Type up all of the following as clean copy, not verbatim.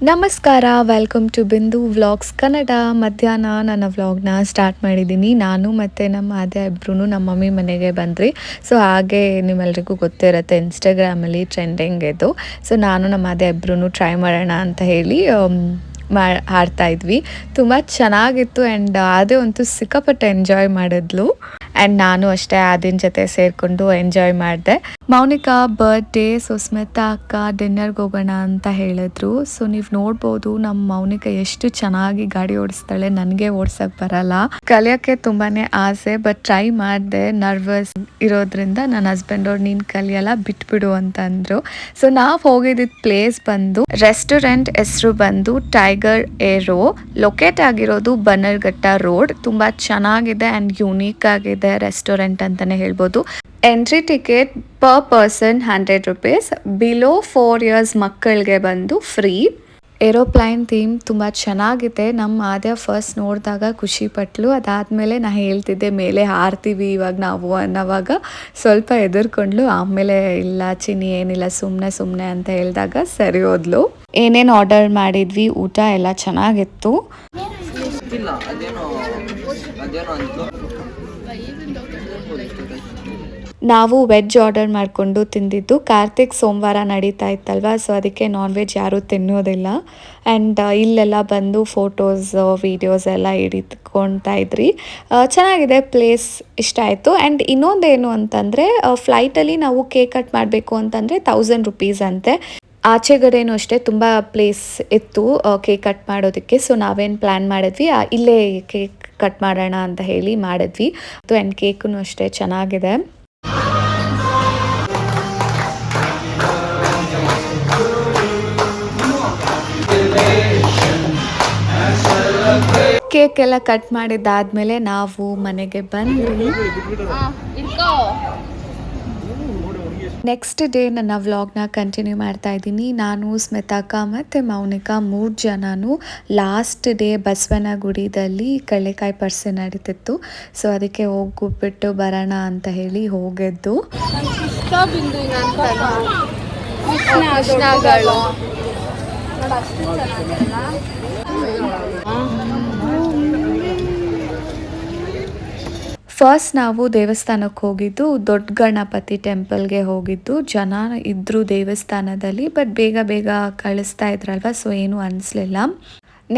ನಮಸ್ಕಾರ, welcome to ಬಿಂದು vlogs Kannada. ಮಧ್ಯಾಹ್ನ ನನ್ನ ವ್ಲಾಗ್ನ ಸ್ಟಾರ್ಟ್ ಮಾಡಿದ್ದೀನಿ. ನಾನು ಮತ್ತು ನಮ್ಮ ಅದೇ ಇಬ್ಬರೂ ನಮ್ಮ ಮಮ್ಮಿ ಮನೆಗೆ ಬಂದ್ರಿ. ಸೊ ಹಾಗೆ ನಿಮ್ಮೆಲ್ರಿಗೂ ಗೊತ್ತಿರುತ್ತೆ, ಇನ್ಸ್ಟಾಗ್ರಾಮಲ್ಲಿ ಟ್ರೆಂಡಿಂಗ್ ಇದು. ಸೊ ನಾನು ನಮ್ಮ ಅದೇ ಇಬ್ಬರೂ ಟ್ರೈ ಮಾಡೋಣ ಅಂತ ಹೇಳಿ ಆಡ್ತಾ ಇದ್ವಿ. ತುಂಬ ಚೆನ್ನಾಗಿತ್ತು ಆ್ಯಂಡ್ ಅದೇ ಅಂತೂ ಸಿಕ್ಕಾಪಟ್ಟೆ ಎಂಜಾಯ್ ಮಾಡಿದ್ಲು. ಆ್ಯಂಡ್ ನಾನು ಅಷ್ಟೇ ಆದಿನ ಜೊತೆ ಸೇರಿಕೊಂಡು ಎಂಜಾಯ್ ಮಾಡಿದೆ. ಮೌನಿಕಾ ಬರ್ಡೇ, ಸೊ ಸ್ಮಿತಾ ಅಕ್ಕ ಡಿನ್ನರ್ಗೆ ಹೋಗೋಣ ಅಂತ ಹೇಳಿದ್ರು. ಸೊ ನೀವು ನೋಡ್ಬೋದು ನಮ್ಮ ಮೌನಿಕಾ ಎಷ್ಟು ಚೆನ್ನಾಗಿ ಗಾಡಿ ಓಡಿಸ್ತಾಳೆ. ನನಗೆ ಓಡ್ಸೋಕ್ಕೆ ಬರಲ್ಲ, ಕಲಿಯೋಕ್ಕೆ ತುಂಬಾ ಆಸೆ, ಬಟ್ ಟ್ರೈ ಮಾಡಿದೆ. ನರ್ವಸ್ ಇರೋದ್ರಿಂದ ನನ್ನ ಹಸ್ಬೆಂಡ್ ಅವ್ರು ನೀನು ಕಲಿಯಲ್ಲ ಬಿಟ್ಬಿಡು ಅಂತ ಅಂದರು. ಸೊ ನಾವು ಹೋಗಿದ್ದಿದ್ದು ಪ್ಲೇಸ್ ಬಂದು ರೆಸ್ಟೋರೆಂಟ್ ಹೆಸರು ಬಂದು ಟೈಗರ್ ಏರೋ. ಲೊಕೇಟ್ ಆಗಿರೋದು ಬನ್ನರ್ಘಟ್ಟ ರೋಡ್. ತುಂಬ ಚೆನ್ನಾಗಿದೆ ಆ್ಯಂಡ್ ಯೂನಿಕ್ ಆಗಿದೆ ರೆಸ್ಟೋರೆಂಟ್ ಅಂತಲೇ ಹೇಳ್ಬೋದು. Entry ticket per person 100 rupees. Below 4 years ಮಕ್ಕಳಿಗೆ ಬಂದು ಫ್ರೀ. ಏರೋಪ್ಲೈನ್ ಥೀಮ್ ತುಂಬ ಚೆನ್ನಾಗಿದೆ. ನಮ್ಮ ಆದ್ಯ ಫಸ್ಟ್ ನೋಡಿದಾಗ ಖುಷಿ ಪಟ್ಲು. ಅದಾದಮೇಲೆ ನಾ ಹೇಳ್ತಿದ್ದೆ ಮೇಲೆ ಹಾರ್ತೀವಿ ಇವಾಗ ನಾವು ಅನ್ನೋವಾಗ ಸ್ವಲ್ಪ ಹೆದರ್ಕೊಂಡ್ಲು. ಆಮೇಲೆ ಇಲ್ಲ ಚಿನ್ನಿ ಏನಿಲ್ಲ ಸುಮ್ಮನೆ ಅಂತ ಹೇಳಿದಾಗ ಸರಿ ಹೋದ್ಲು. ಏನೇನು ಆರ್ಡರ್ ಮಾಡಿದ್ವಿ, ಊಟ ಎಲ್ಲ ಚೆನ್ನಾಗಿತ್ತು. ನಾವು ವೆಜ್ ಆರ್ಡರ್ ಮಾಡಿಕೊಂಡು ತಿಂದಿದ್ದು. ಕಾರ್ತಿಕ್ ಸೋಮವಾರ ನಡೀತಾ ಇತ್ತಲ್ವ, ಸೊ ಅದಕ್ಕೆ ನಾನ್ ವೆಜ್ ಯಾರೂ ತಿನ್ನೋದಿಲ್ಲ. ಆ್ಯಂಡ್ ಇಲ್ಲೆಲ್ಲ ಬಂದು ಫೋಟೋಸ್ ವೀಡಿಯೋಸ್ ಎಲ್ಲ ಹಿಡಿದುಕೊಳ್ತಾ ಇದ್ರಿ. ಚೆನ್ನಾಗಿದೆ ಪ್ಲೇಸ್, ಇಷ್ಟ ಆಯಿತು. ಆ್ಯಂಡ್ ಇನ್ನೊಂದೇನು ಅಂತಂದರೆ ಫ್ಲೈಟಲ್ಲಿ ನಾವು ಕೇಕ್ ಕಟ್ ಮಾಡಬೇಕು ಅಂತಂದರೆ 1000 rupees ಅಂತೆ. ಆಚೆಗಡೆನೂ ಅಷ್ಟೇ ತುಂಬ ಪ್ಲೇಸ್ ಇತ್ತು ಕೇಕ್ ಕಟ್ ಮಾಡೋದಕ್ಕೆ. ಸೊ ನಾವೇನು ಪ್ಲ್ಯಾನ್ ಮಾಡಿದ್ವಿ, ಇಲ್ಲೇ ಕೇಕ್ ಕಟ್ ಮಾಡೋಣ ಅಂತ ಹೇಳಿ ಮಾಡಿದ್ವಿ. ಆ್ಯಂಡ್ ಕೇಕೂ ಅಷ್ಟೇ ಚೆನ್ನಾಗಿದೆ. ಕೇಕ್ ಎಲ್ಲ ಕಟ್ ಮಾಡಿದ್ದಾದ್ಮೇಲೆ ನಾವು ಮನೆಗೆ ಬಂದ್ವಿ. ನೆಕ್ಸ್ಟ್ ಡೇ ನನ್ನ ವ್ಲಾಗ್ನ ಕಂಟಿನ್ಯೂ ಮಾಡ್ತಾ ಇದ್ದೀನಿ. ನಾನು ಸ್ಮಿತಾಕ ಮತ್ತು ಮೌನಿಕಾ 3 ಜನನು ಲಾಸ್ಟ್ ಡೇ ಬಸವನಗುಡಿದಲ್ಲಿ ಕಳ್ಳೆಕಾಯಿ ಪರಿಷೆ ನಡೀತಿತ್ತು. ಸೊ ಅದಕ್ಕೆ ಹೋಗ್ಬಿಟ್ಟು ಬರೋಣ ಅಂತ ಹೇಳಿ ಹೋಗಿದ್ದು. ಫಸ್ಟ್ ನಾವು ದೇವಸ್ಥಾನಕ್ಕೆ ಹೋಗಿದ್ದು ದೊಡ್ಡ ಗಣಪತಿ ಟೆಂಪಲ್ಗೆ ಹೋಗಿದ್ದು. ಜನ ಇದ್ರು ದೇವಸ್ಥಾನದಲ್ಲಿ, ಬಟ್ ಬೇಗ ಕಳಿಸ್ತಾ ಇದ್ರಲ್ವ, ಸೊ ಏನೂ ಅನಿಸ್ಲಿಲ್ಲ.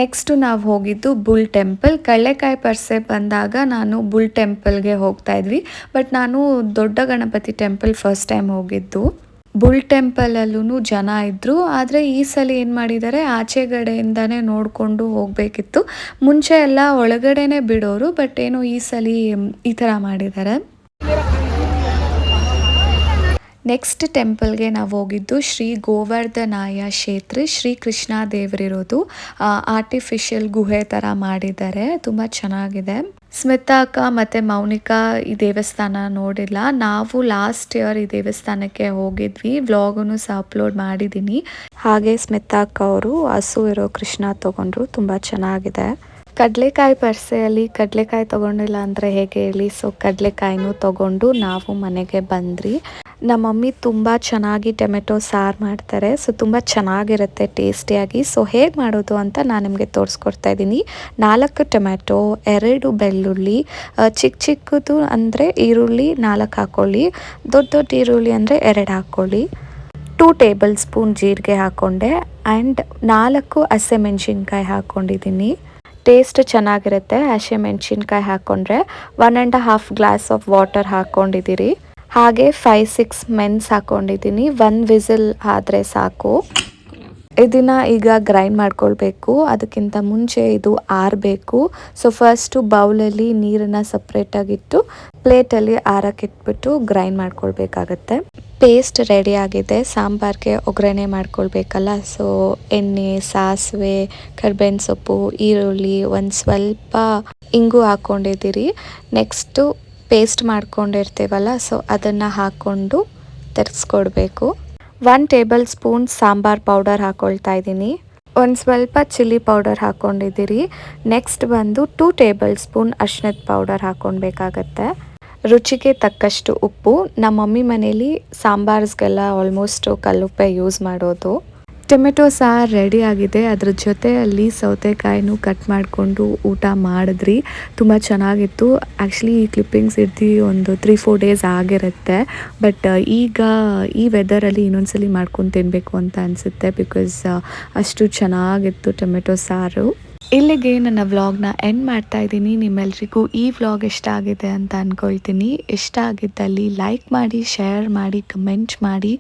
ನೆಕ್ಸ್ಟು ನಾವು ಹೋಗಿದ್ದು ಬುಲ್ ಟೆಂಪಲ್. ಕಳ್ಳೆಕಾಯಿ ಪರಿಷೆ ಬಂದಾಗ ನಾನು ಬುಲ್ ಟೆಂಪಲ್ಗೆ ಹೋಗ್ತಾ ಇದ್ವಿ, ಬಟ್ ನಾನು ದೊಡ್ಡ ಗಣಪತಿ ಟೆಂಪಲ್ ಫಸ್ಟ್ ಟೈಮ್ ಹೋಗಿದ್ದು. ಬುಲ್ ಟೆಂಪಲಲ್ಲೂ ಜನ ಇದ್ದರು, ಆದರೆ ಈ ಸಲ ಏನು ಮಾಡಿದ್ದಾರೆ, ಆಚೆಗಡೆಯಿಂದನೇ ನೋಡಿಕೊಂಡು ಹೋಗಬೇಕಿತ್ತು. ಮುಂಚೆ ಎಲ್ಲ ಒಳಗಡೆನೇ ಬಿಡೋರು, ಬಟ್ ಏನೋ ಈ ಸಲ ಈ ಥರ ಮಾಡಿದ್ದಾರೆ. ನೆಕ್ಸ್ಟ್ ಟೆಂಪಲ್ಗೆ ನಾವು ಹೋಗಿದ್ದು ಶ್ರೀ ಗೋವರ್ಧನಾಯ ಕ್ಷೇತ್ರ. ಶ್ರೀ ಕೃಷ್ಣ ದೇವರಿರೋದು ಆರ್ಟಿಫಿಷಿಯಲ್ ಗುಹೆ ಥರ ಮಾಡಿದ್ದಾರೆ, ತುಂಬ ಚೆನ್ನಾಗಿದೆ. ಸ್ಮಿತಾ ಅಕ್ಕ ಮತ್ತು ಮೌನಿಕಾ ಈ ದೇವಸ್ಥಾನ ನೋಡಿಲ್ಲ. ನಾವು ಲಾಸ್ಟ್ ಇಯರ್ ಈ ದೇವಸ್ಥಾನಕ್ಕೆ ಹೋಗಿದ್ವಿ, ವ್ಲಾಗನ್ನು ಸಹ ಅಪ್ಲೋಡ್ ಮಾಡಿದ್ದೀನಿ. ಹಾಗೆ ಸ್ಮಿತಾ ಅಕ್ಕ ಅವರು ಹಸು ಇರೋ ಕೃಷ್ಣ ತೊಗೊಂಡ್ರು, ತುಂಬ ಚೆನ್ನಾಗಿದೆ. ಕಡಲೆಕಾಯಿ ಪರಿಷೆಯಲ್ಲಿ ಕಡಲೆಕಾಯಿ ತೊಗೊಂಡಿಲ್ಲ ಅಂದರೆ ಹೇಗೆ ಹೇಳಿ, ಸೊ ಕಡಲೆಕಾಯಿನೂ ತೊಗೊಂಡು ನಾವು ಮನೆಗೆ ಬಂದ್ರಿ. ನಮ್ಮ ಮಮ್ಮಿ ತುಂಬ ಚೆನ್ನಾಗಿ ಟೊಮೆಟೊ ಸಾರು ಮಾಡ್ತಾರೆ, ಸೊ ತುಂಬ ಚೆನ್ನಾಗಿರುತ್ತೆ ಟೇಸ್ಟಿಯಾಗಿ. ಸೊ ಹೇಗೆ ಮಾಡೋದು ಅಂತ ನಾನು ನಿಮಗೆ ತೋರಿಸ್ಕೊಡ್ತಾ ಇದ್ದೀನಿ. 4 ಟೊಮೆಟೊ, 2 ಬೆಳ್ಳುಳ್ಳಿ, ಚಿಕ್ಕದು ಅಂದರೆ ಈರುಳ್ಳಿ 4 ಹಾಕ್ಕೊಳ್ಳಿ, ದೊಡ್ಡ ಈರುಳ್ಳಿ ಅಂದರೆ 2 ಹಾಕ್ಕೊಳ್ಳಿ. 2 ಟೇಬಲ್ ಸ್ಪೂನ್ ಜೀರಿಗೆ ಹಾಕ್ಕೊಂಡೆ ಆ್ಯಂಡ್ 4 ಹಸಿಮೆಣ್ಸಿನ್ಕಾಯಿ ಹಾಕ್ಕೊಂಡಿದ್ದೀನಿ. ಟೇಸ್ಟ್ ಚೆನ್ನಾಗಿರುತ್ತೆ ಹಸಿಮೆಣ್ಸಿನ್ಕಾಯಿ ಹಾಕ್ಕೊಂಡ್ರೆ. 1.5 ಗ್ಲಾಸ್ ಆಫ್ ವಾಟರ್ ಹಾಕ್ಕೊಂಡಿದ್ದೀರಿ. ಹಾಗೆ 5-6 ಮೆಣಸು ಹಾಕ್ಕೊಂಡಿದ್ದೀನಿ. 1 ವಿಸಿಲ್ ಆದರೆ ಸಾಕು. ಇದನ್ನು ಈಗ ಗ್ರೈಂಡ್ ಮಾಡ್ಕೊಳ್ಬೇಕು. ಅದಕ್ಕಿಂತ ಮುಂಚೆ ಇದು ಆರಬೇಕು. ಸೊ ಫಸ್ಟು ಬೌಲಲ್ಲಿ ನೀರನ್ನು ಸಪ್ರೇಟಾಗಿಟ್ಟು ಪ್ಲೇಟಲ್ಲಿ ಆರಕ್ಕಿಟ್ಬಿಟ್ಟು ಗ್ರೈಂಡ್ ಮಾಡ್ಕೊಳ್ಬೇಕಾಗತ್ತೆ. ಪೇಸ್ಟ್ ರೆಡಿ ಆಗಿದೆ. ಸಾಂಬಾರಿಗೆ ಒಗ್ಗರಣೆ ಮಾಡ್ಕೊಳ್ಬೇಕಲ್ಲ, ಸೊ ಎಣ್ಣೆ, ಸಾಸಿವೆ, ಕರಿಬೇವಿನ ಸೊಪ್ಪು, ಈರುಳ್ಳಿ, ಒಂದು ಸ್ವಲ್ಪ ಇಂಗು ಹಾಕ್ಕೊಂಡಿದ್ದೀರಿ. ನೆಕ್ಸ್ಟು ಪೇಸ್ಟ್ ಮಾಡ್ಕೊಂಡಿರ್ತೀವಲ್ಲ, ಸೊ ಅದನ್ನು ಹಾಕ್ಕೊಂಡು ತೆರೆಸ್ಕೊಡ್ಬೇಕು. 1 ಟೇಬಲ್ ಸ್ಪೂನ್ ಸಾಂಬಾರ್ ಪೌಡರ್ ಹಾಕ್ಕೊಳ್ತಾ ಇದ್ದೀನಿ. ಒಂದು ಸ್ವಲ್ಪ ಚಿಲ್ಲಿ ಪೌಡರ್ ಹಾಕ್ಕೊಂಡಿದ್ದೀರಿ. ನೆಕ್ಸ್ಟ್ ಬಂದು 2 ಟೇಬಲ್ ಸ್ಪೂನ್ ಅರ್ಶಿಣದ ಪೌಡರ್ ಹಾಕ್ಕೊಳ್ಬೇಕಾಗತ್ತೆ. ರುಚಿಗೆ ತಕ್ಕಷ್ಟು ಉಪ್ಪು. ನಮ್ಮ ಮಮ್ಮಿ ಮನೇಲಿ ಸಾಂಬಾರ್ಸ್ಗೆಲ್ಲ ಆಲ್ಮೋಸ್ಟ್ ಕಲ್ಲುಪ್ಪೆ ಯೂಸ್ ಮಾಡೋದು. ಟೊಮೆಟೊ ಸಾರು ರೆಡಿ ಆಗಿದೆ. ಅದ್ರ ಜೊತೆಯಲ್ಲಿ ಸೌತೆಕಾಯಿನೂ ಕಟ್ ಮಾಡಿಕೊಂಡು ಊಟ ಮಾಡಿದ್ರಿ. ತುಂಬ ಚೆನ್ನಾಗಿತ್ತು. ಆ್ಯಕ್ಚುಲಿ ಈ ಕ್ಲಿಪ್ಪಿಂಗ್ಸ್ ಹಿಡ್ದು ಒಂದು 3-4 ಡೇಸ್ ಆಗಿರುತ್ತೆ. ಬಟ್ ಈಗ ಈ ವೆದರಲ್ಲಿ ಇನ್ನೊಂದ್ಸಲಿ ಮಾಡ್ಕೊಂಡು ತಿನ್ನಬೇಕು ಅಂತ ಅನಿಸುತ್ತೆ. ಬಿಕಾಸ್ ಅಷ್ಟು ಚೆನ್ನಾಗಿತ್ತು ಟೊಮೆಟೊ ಸಾರು. ಇಲ್ಲಿಗೆ ನನ್ನ ವ್ಲಾಗ್ನ ಎಂಡ್ ಮಾಡ್ತಾ ಇದ್ದೀನಿ. ನಿಮ್ಮೆಲ್ರಿಗೂ ಈ ವ್ಲಾಗ್ ಇಷ್ಟ ಆಗಿದೆ ಅಂತ ಅಂದ್ಕೊಳ್ತೀನಿ. ಇಷ್ಟ ಆಗಿದ್ದಲ್ಲಿ ಲೈಕ್ ಮಾಡಿ, ಶೇರ್ ಮಾಡಿ, ಕಮೆಂಟ್ ಮಾಡಿ.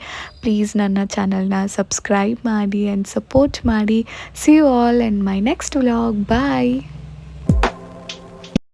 ಪ್ಲೀಸ್ ನನ್ನ ಚಾನಲ್ನ ಸಬ್ಸ್ಕ್ರೈಬ್ ಮಾಡಿ ಆ್ಯಂಡ್ ಸಪೋರ್ಟ್ ಮಾಡಿ. See you all in my next vlog. Bye.